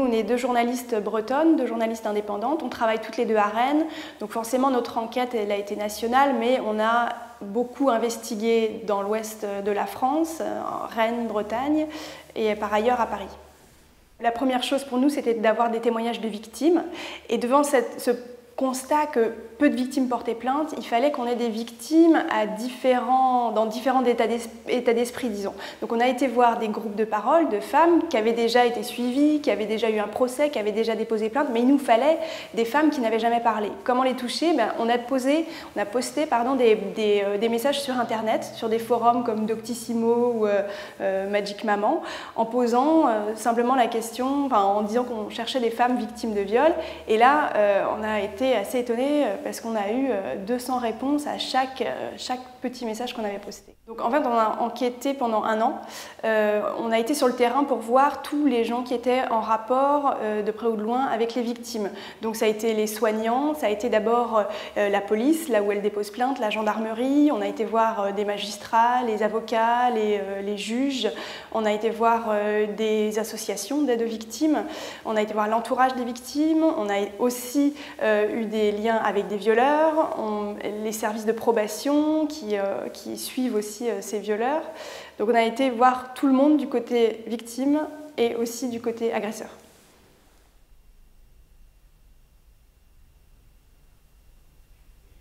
on est deux journalistes bretonnes, deux journalistes indépendantes. On travaille toutes les deux à Rennes. Donc forcément, notre enquête, elle a été nationale, mais on a beaucoup investigué dans l'ouest de la France, Rennes, Bretagne, et par ailleurs à Paris. La première chose pour nous, c'était d'avoir des témoignages de victimes. Et devant ce constat que peu de victimes portaient plainte, il fallait qu'on ait des victimes dans différents états d'esprit, disons. Donc on a été voir des groupes de parole de femmes qui avaient déjà été suivies, qui avaient déjà eu un procès, qui avaient déjà déposé plainte, mais il nous fallait des femmes qui n'avaient jamais parlé. Comment les toucher? On a posté des messages sur Internet, sur des forums comme Doctissimo ou Magic Maman, en posant simplement la question, en disant qu'on cherchait des femmes victimes de viol. Et là, on a été assez étonnés parce qu'on a eu 200 réponses à chaque petit message qu'on avait posté. Donc en fait, on a enquêté pendant 1 an. On a été sur le terrain pour voir tous les gens qui étaient en rapport de près ou de loin avec les victimes. Donc ça a été les soignants, ça a été d'abord la police, là où elle dépose plainte, la gendarmerie. On a été voir des magistrats, les avocats, les juges. On a été voir des associations d'aide aux victimes. On a été voir l'entourage des victimes. On a aussi eu des liens avec des violeurs, les services de probation qui suivent aussi ces violeurs. Donc on a été voir tout le monde du côté victime et aussi du côté agresseur.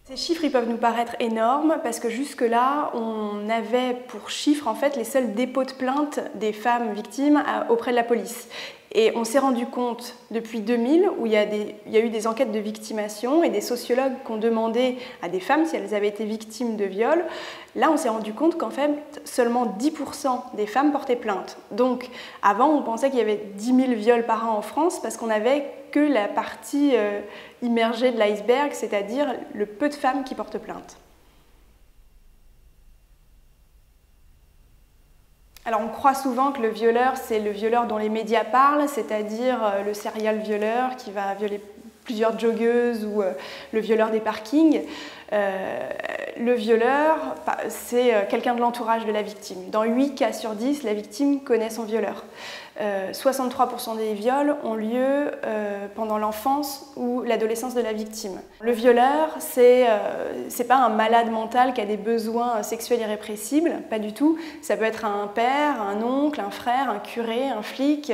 Ces chiffres, ils peuvent nous paraître énormes parce que jusque-là, on avait pour chiffre en fait les seuls dépôts de plainte des femmes victimes auprès de la police. Et on s'est rendu compte depuis 2000, où il y a eu des enquêtes de victimation et des sociologues qui ont demandé à des femmes si elles avaient été victimes de viol. Là, on s'est rendu compte qu'en fait, seulement 10% des femmes portaient plainte. Donc, avant, on pensait qu'il y avait 10 000 viols par an en France parce qu'on n'avait que la partie immergée de l'iceberg, c'est-à-dire le peu de femmes qui portent plainte. Alors on croit souvent que le violeur, c'est le violeur dont les médias parlent, c'est-à-dire le serial violeur qui va violer plusieurs joggeuses ou le violeur des parkings. Le violeur, c'est quelqu'un de l'entourage de la victime. Dans 8 cas sur 10, la victime connaît son violeur. 63% des viols ont lieu pendant l'enfance ou l'adolescence de la victime. Le violeur, c'est pas un malade mental qui a des besoins sexuels irrépressibles, pas du tout. Ça peut être un père, un oncle, un frère, un curé, un flic.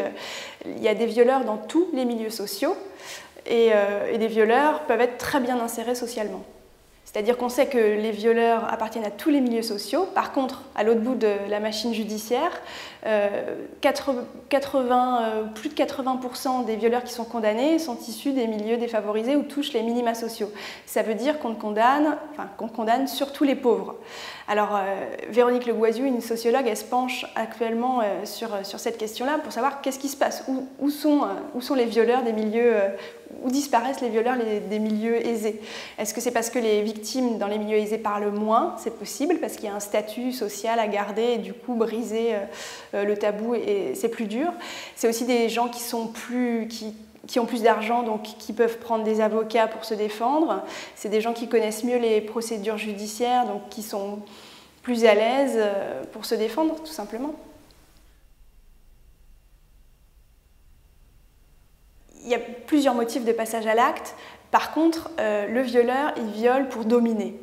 Il y a des violeurs dans tous les milieux sociaux et des violeurs peuvent être très bien insérés socialement. C'est-à-dire qu'on sait que les violeurs appartiennent à tous les milieux sociaux. Par contre, à l'autre bout de la machine judiciaire, plus de 80% des violeurs qui sont condamnés sont issus des milieux défavorisés ou touchent les minima sociaux. Ça veut dire qu'on condamne surtout les pauvres. Alors, Véronique Le Goisiou, une sociologue, elle se penche actuellement sur cette question-là pour savoir qu'est-ce qui se passe, où sont les violeurs des milieux, où disparaissent les violeurs des milieux aisés. Est-ce que c'est parce que les victimes dans les milieux aisés parlent moins? C'est possible, parce qu'il y a un statut social à garder et du coup briser le tabou et c'est plus dur. C'est aussi des gens qui ont plus d'argent, donc qui peuvent prendre des avocats pour se défendre. C'est des gens qui connaissent mieux les procédures judiciaires, donc qui sont plus à l'aise pour se défendre, tout simplement. Il y a plusieurs motifs de passage à l'acte. Par contre, le violeur, il viole pour dominer.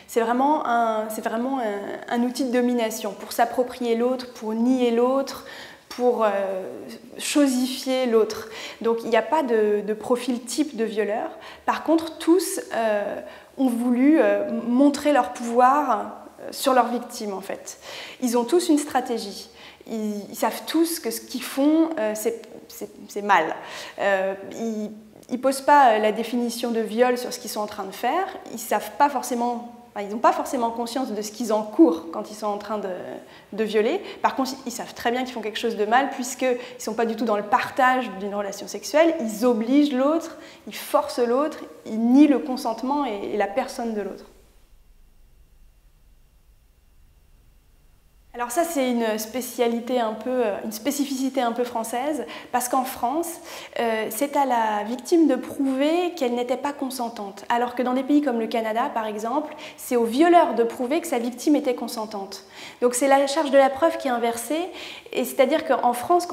C'est vraiment un outil de domination, pour s'approprier l'autre, pour nier l'autre, pour chosifier l'autre. Donc il n'y a pas de profil type de violeur. Par contre, tous ont voulu montrer leur pouvoir sur leurs victimes, en fait. Ils ont tous une stratégie. Ils savent tous que ce qu'ils font, c'est mal. Ils ne posent pas la définition de viol sur ce qu'ils sont en train de faire. Ils n'ont pas forcément conscience de ce qu'ils encourent quand ils sont en train de violer. Par contre, ils savent très bien qu'ils font quelque chose de mal puisqu'ils ne sont pas du tout dans le partage d'une relation sexuelle. Ils obligent l'autre, ils forcent l'autre, ils nient le consentement et la personne de l'autre. Alors ça, c'est une spécificité un peu française, parce qu'en France, c'est à la victime de prouver qu'elle n'était pas consentante, alors que dans des pays comme le Canada, par exemple, c'est au violeur de prouver que sa victime était consentante. Donc c'est la charge de la preuve qui est inversée, et c'est-à-dire qu'en France,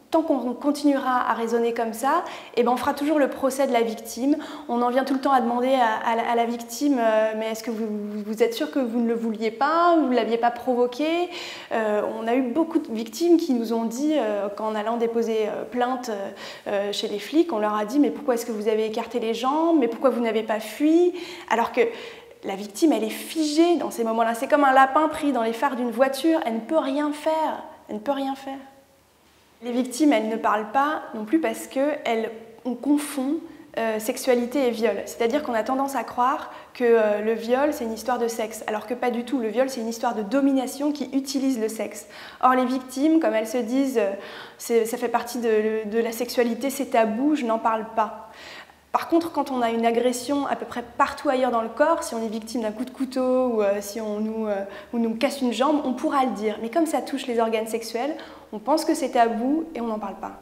tant tant qu'on continuera à raisonner comme ça, eh ben on fera toujours le procès de la victime. On en vient tout le temps à demander à la victime mais est-ce que vous êtes sûr que vous ne le vouliez pas, vous ne l'aviez pas provoqué? On a eu beaucoup de victimes qui nous ont dit, qu'en allant déposer plainte chez les flics, on leur a dit mais pourquoi est-ce que vous avez écarté les jambes, mais pourquoi vous n'avez pas fui? Alors que la victime, elle est figée dans ces moments-là. C'est comme un lapin pris dans les phares d'une voiture, elle ne peut rien faire. Elle ne peut rien faire. Les victimes, elles ne parlent pas non plus parce qu'on confond sexualité et viol. C'est-à-dire qu'on a tendance à croire que le viol, c'est une histoire de sexe, alors que pas du tout. Le viol, c'est une histoire de domination qui utilise le sexe. Or, les victimes, comme elles se disent, ça fait partie de la sexualité, c'est tabou, je n'en parle pas. Par contre, quand on a une agression à peu près partout ailleurs dans le corps, si on est victime d'un coup de couteau ou si on nous casse une jambe, on pourra le dire. Mais comme ça touche les organes sexuels, on pense que c'est tabou et on n'en parle pas.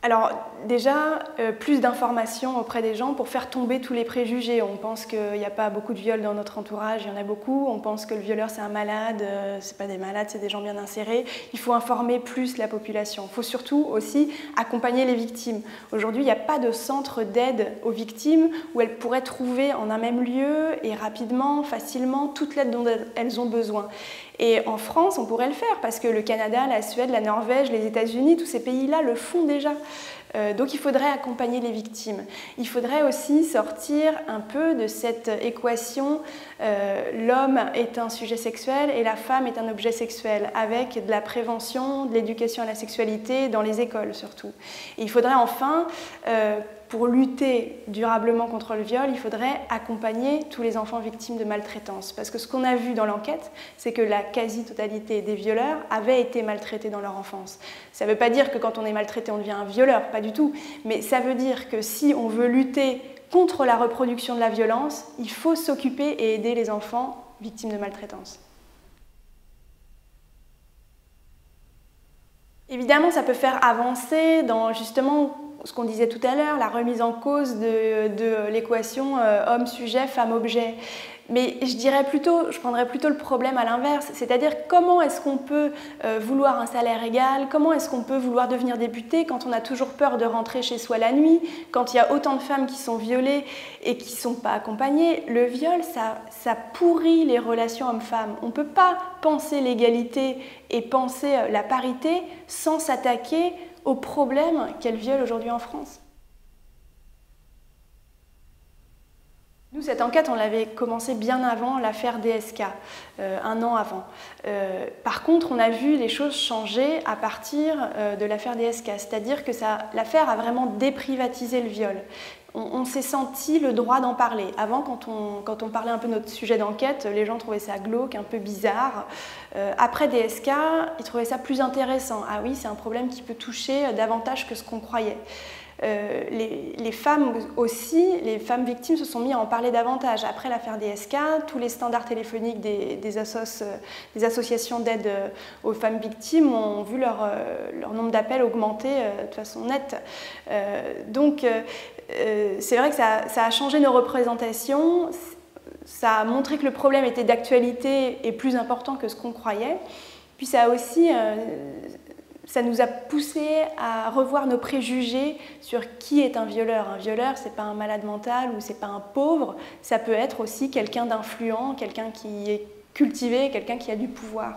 Alors déjà, plus d'informations auprès des gens pour faire tomber tous les préjugés. On pense qu'il n'y a pas beaucoup de viols dans notre entourage, il y en a beaucoup. On pense que le violeur c'est un malade, c'est pas des malades, c'est des gens bien insérés. Il faut informer plus la population. Il faut surtout aussi accompagner les victimes. Aujourd'hui, il n'y a pas de centre d'aide aux victimes où elles pourraient trouver en un même lieu et rapidement, facilement, toute l'aide dont elles ont besoin. Et en France, on pourrait le faire parce que le Canada, la Suède, la Norvège, les États-Unis, tous ces pays-là le font déjà. Donc il faudrait accompagner les victimes. Il faudrait aussi sortir un peu de cette équation l'homme est un sujet sexuel et la femme est un objet sexuel, avec de la prévention, de l'éducation à la sexualité dans les écoles surtout. Et il faudrait enfin, pour lutter durablement contre le viol, il faudrait accompagner tous les enfants victimes de maltraitance. Parce que ce qu'on a vu dans l'enquête, c'est que la quasi-totalité des violeurs avaient été maltraités dans leur enfance. Ça ne veut pas dire que quand on est maltraité, on devient un violeur, pas du tout. Mais ça veut dire que si on veut lutter contre la reproduction de la violence, il faut s'occuper et aider les enfants victimes de maltraitance. Évidemment, ça peut faire avancer dans justement ce qu'on disait tout à l'heure, la remise en cause de l'équation homme-sujet, femme-objet. Mais je prendrais plutôt le problème à l'inverse, c'est-à-dire comment est-ce qu'on peut vouloir un salaire égal, comment est-ce qu'on peut vouloir devenir député quand on a toujours peur de rentrer chez soi la nuit, quand il y a autant de femmes qui sont violées et qui ne sont pas accompagnées. Le viol, ça pourrit les relations hommes-femmes. On ne peut pas penser l'égalité et penser la parité sans s'attaquer aux problèmes qu'est le viol aujourd'hui en France. Nous, cette enquête, on l'avait commencée bien avant l'affaire DSK, un an avant. Par contre, on a vu les choses changer à partir de l'affaire DSK, c'est-à-dire que l'affaire a vraiment déprivatisé le viol. On s'est senti le droit d'en parler. Avant, quand on parlait un peu de notre sujet d'enquête, les gens trouvaient ça glauque, un peu bizarre. Après DSK, ils trouvaient ça plus intéressant. Ah oui, c'est un problème qui peut toucher davantage que ce qu'on croyait. Les femmes aussi, les femmes victimes se sont mis à en parler davantage. Après l'affaire DSK, tous les standards téléphoniques des associations d'aide aux femmes victimes ont vu leur nombre d'appels augmenter de façon nette. Donc c'est vrai que ça a changé nos représentations, ça a montré que le problème était d'actualité et plus important que ce qu'on croyait. Puis ça a aussi... ça nous a poussé à revoir nos préjugés sur qui est un violeur. Un violeur, c'est pas un malade mental ou c'est pas un pauvre, ça peut être aussi quelqu'un d'influent, quelqu'un qui est cultivé, quelqu'un qui a du pouvoir.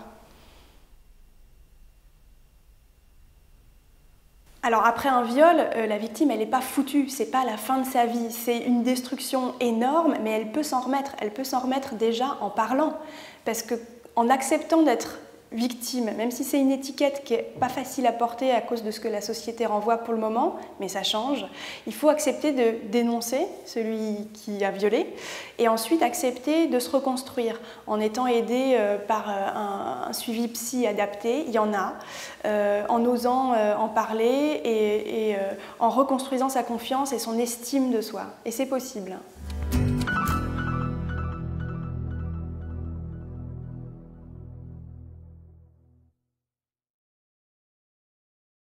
Alors après un viol, la victime, elle n'est pas foutue, c'est pas la fin de sa vie, c'est une destruction énorme, mais elle peut s'en remettre déjà en parlant, parce qu'en acceptant d'être victime, même si c'est une étiquette qui n'est pas facile à porter à cause de ce que la société renvoie pour le moment, mais ça change, il faut accepter de dénoncer celui qui a violé et ensuite accepter de se reconstruire en étant aidé par un suivi psy adapté, il y en a, en osant en parler et en reconstruisant sa confiance et son estime de soi. Et c'est possible.